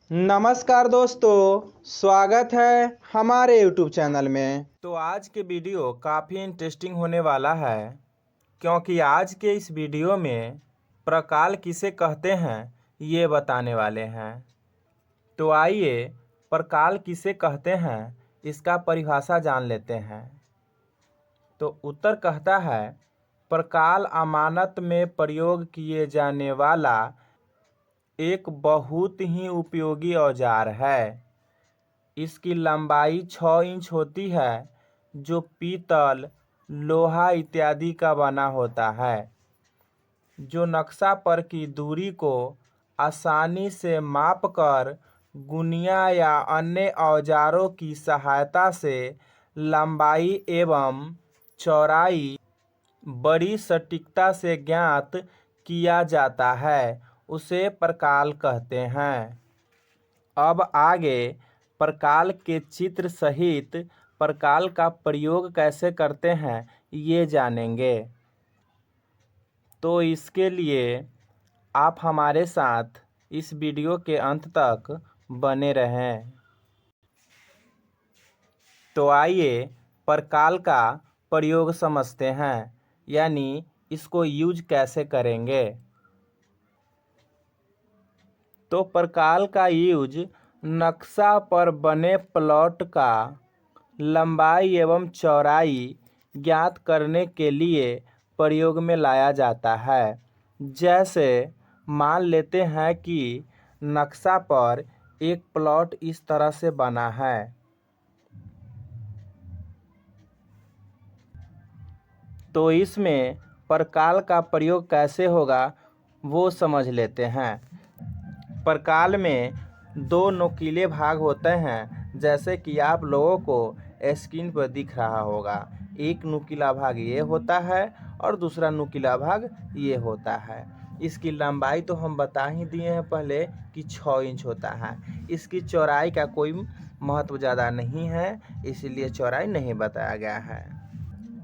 नमस्कार दोस्तों, स्वागत है हमारे YouTube चैनल में। तो आज के वीडियो काफ़ी इंटरेस्टिंग होने वाला है, क्योंकि आज के इस वीडियो में प्रकाल किसे कहते हैं ये बताने वाले हैं। तो आइए प्रकाल किसे कहते हैं इसका परिभाषा जान लेते हैं। तो उत्तर कहता है, प्रकाल अमानत में प्रयोग किए जाने वाला एक बहुत ही उपयोगी औजार है। इसकी लंबाई 6 इंच होती है, जो पीतल, लोहा इत्यादि का बना होता है, जो नक्शा पर की दूरी को आसानी से मापकर गुनिया या अन्य औजारों की सहायता से लंबाई एवं चौड़ाई बड़ी सटीकता से ज्ञात किया जाता है, उसे प्रकाल कहते हैं। अब आगे प्रकाल के चित्र सहित प्रकाल का प्रयोग कैसे करते हैं ये जानेंगे। तो इसके लिए आप हमारे साथ इस वीडियो के अंत तक बने रहें। तो आइए प्रकाल का प्रयोग समझते हैं, यानी इसको यूज कैसे करेंगे। तो प्रकाल का यूज नक्शा पर बने प्लॉट का लंबाई एवं चौड़ाई ज्ञात करने के लिए प्रयोग में लाया जाता है। जैसे मान लेते हैं कि नक्शा पर एक प्लॉट इस तरह से बना है। तो इसमें प्रकाल का प्रयोग कैसे होगा वो समझ लेते हैं। प्रकाल में दो नुकीले भाग होते हैं, जैसे कि आप लोगों को स्क्रीन पर दिख रहा होगा। एक नुकीला भाग ये होता है और दूसरा नुकीला भाग ये होता है। इसकी लंबाई तो हम बता ही दिए हैं पहले कि 6 इंच होता है। इसकी चौड़ाई का कोई महत्व ज़्यादा नहीं है, इसीलिए चौड़ाई नहीं बताया गया है।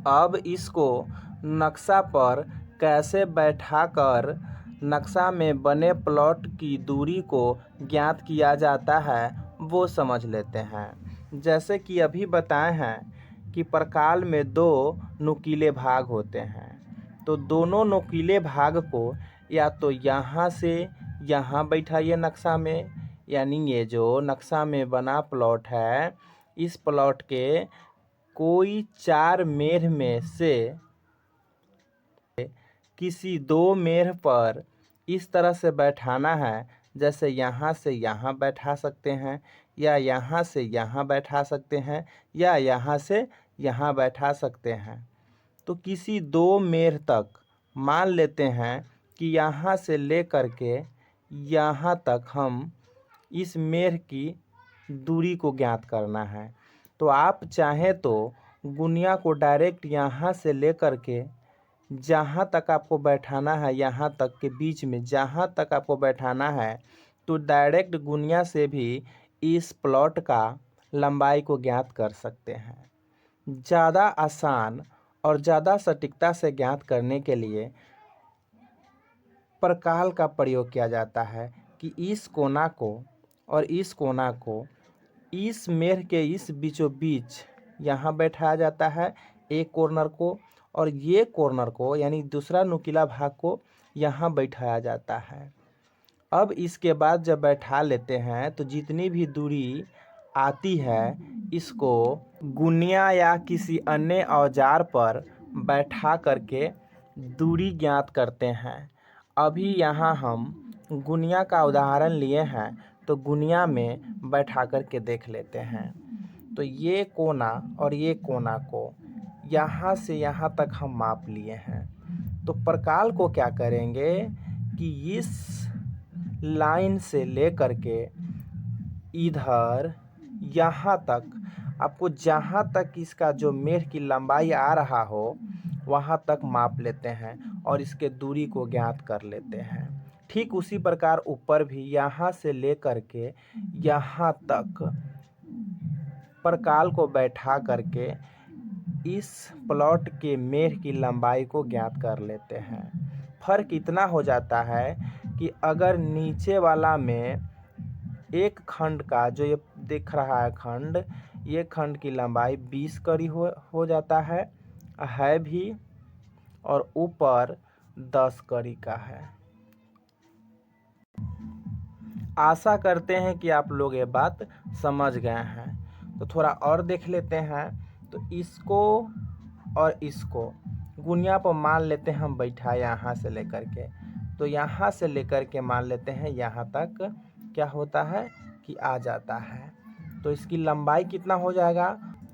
अब इसको नक्शा पर कैसे बैठाकर नक्शा में बने प्लॉट की दूरी को ज्ञात किया जाता है वो समझ लेते हैं। जैसे कि अभी बताए हैं कि प्रकाल में दो नुकीले भाग होते हैं, तो दोनों नुकीले भाग को या तो यहाँ से यहाँ बैठाइए नक्शा में, यानी ये जो नक्शा में बना प्लॉट है, इस प्लॉट के कोई 4 मेढ़ में से किसी 2 मेढ़ पर इस तरह से बैठाना है। जैसे यहाँ से यहाँ बैठा सकते हैं, या यहाँ से यहाँ बैठा सकते हैं, या यहाँ से यहाँ बैठा सकते हैं। तो किसी 2 मेढ़ तक मान लेते हैं कि यहाँ से लेकर के यहाँ तक हम इस मेढ़ की दूरी को ज्ञात करना है। तो आप चाहें तो गुनिया को डायरेक्ट यहाँ से लेकर के जहाँ तक आपको बैठाना है, यहाँ तक के बीच में जहाँ तक आपको बैठाना है, तो डायरेक्ट गुनिया से भी इस प्लॉट का लंबाई को ज्ञात कर सकते हैं। ज़्यादा आसान और ज़्यादा सटीकता से ज्ञात करने के लिए प्रकाल का प्रयोग किया जाता है कि इस कोना को और इस कोना को इस मेढ़ के इस बीचों बीच यहाँ बैठाया जाता है, एक कॉर्नर को, और ये कॉर्नर को यानी दूसरा नुकीला भाग को यहाँ बैठाया जाता है। अब इसके बाद जब बैठा लेते हैं तो जितनी भी दूरी आती है इसको गुनिया या किसी अन्य औजार पर बैठा करके दूरी ज्ञात करते हैं। अभी यहाँ हम गुनिया का उदाहरण लिए हैं, तो गुनिया में बैठा करके देख लेते हैं। तो ये कोना और ये कोना को यहाँ से यहाँ तक हम माप लिए हैं। तो प्रकाल को क्या करेंगे कि इस लाइन से लेकर के इधर यहाँ तक आपको जहाँ तक इसका जो मेढ़ की लंबाई आ रहा हो वहाँ तक माप लेते हैं और इसके दूरी को ज्ञात कर लेते हैं। ठीक उसी प्रकार ऊपर भी यहाँ से लेकर के यहाँ तक प्रकाल को बैठा करके इस प्लॉट के मेढ़ की लंबाई को ज्ञात कर लेते हैं। फर्क इतना हो जाता है कि अगर नीचे वाला में एक खंड का जो ये दिख रहा है खंड, ये खंड की लंबाई 20 कड़ी हो जाता है भी, और ऊपर 10 कड़ी का है। आशा करते हैं कि आप लोग ये बात समझ गए हैं। तो थोड़ा और देख लेते हैं। तो इसको और इसको गुनिया पर मान लेते हैं हम बैठा यहाँ से लेकर के, तो यहाँ से लेकर के मान लेते हैं यहाँ तक क्या होता है कि आ जाता है। तो इसकी लंबाई कितना हो जाएगा,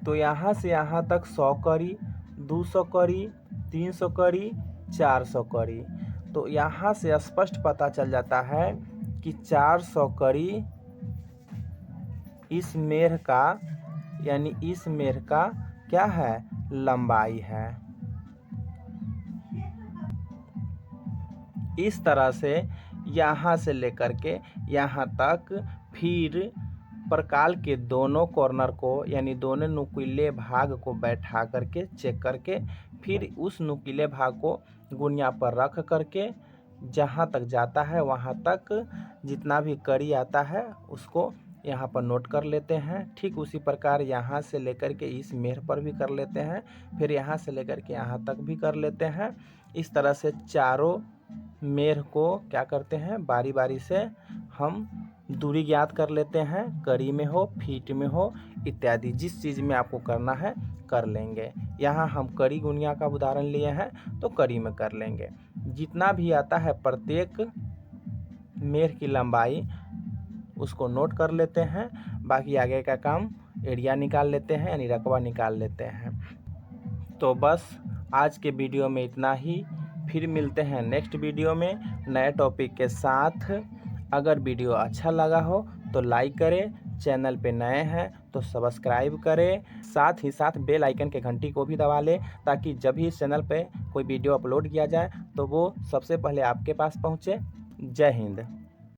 तो यहाँ से यहाँ तक 100 कड़ी, 200 कड़ी, 300 कड़ी, 400 कड़ी। तो यहाँ से स्पष्ट पता चल जाता है कि 400 कड़ी इस मेढ़ का, यानी इस मेढ़ का क्या है, लंबाई है। इस तरह से यहाँ से लेकर के यहाँ तक, फिर प्रकाल के दोनों कॉर्नर को, यानी दोनों नुकीले भाग को बैठा करके चेक करके, फिर उस नुकीले भाग को गुनिया पर रख करके जहाँ तक जाता है वहाँ तक जितना भी कड़ी आता है उसको यहाँ पर नोट कर लेते हैं। ठीक उसी प्रकार यहाँ से लेकर के इस मेढ़ पर भी कर लेते हैं, फिर यहाँ से लेकर के यहाँ तक भी कर लेते हैं। इस तरह से चारों मेढ़ को क्या करते हैं, बारी बारी से हम दूरी ज्ञात कर लेते हैं, कड़ी में हो, फीट में हो इत्यादि, जिस चीज़ में आपको करना है कर लेंगे। यहाँ हम कड़ी गुनिया का उदाहरण लिए हैं तो कड़ी में कर लेंगे। जितना भी आता है प्रत्येक मेढ़ की लंबाई उसको नोट कर लेते हैं। बाकी आगे का काम एरिया निकाल लेते हैं, यानी रकबा निकाल लेते हैं। तो बस आज के वीडियो में इतना ही। फिर मिलते हैं नेक्स्ट वीडियो में नए टॉपिक के साथ। अगर वीडियो अच्छा लगा हो तो लाइक करें, चैनल पे नए हैं तो सब्सक्राइब करें, साथ ही साथ बेल आइकन के घंटी को भी दबा लें, ताकि जब भी इस चैनल पे कोई वीडियो अपलोड किया जाए तो वो सबसे पहले आपके पास पहुँचे। जय हिंद।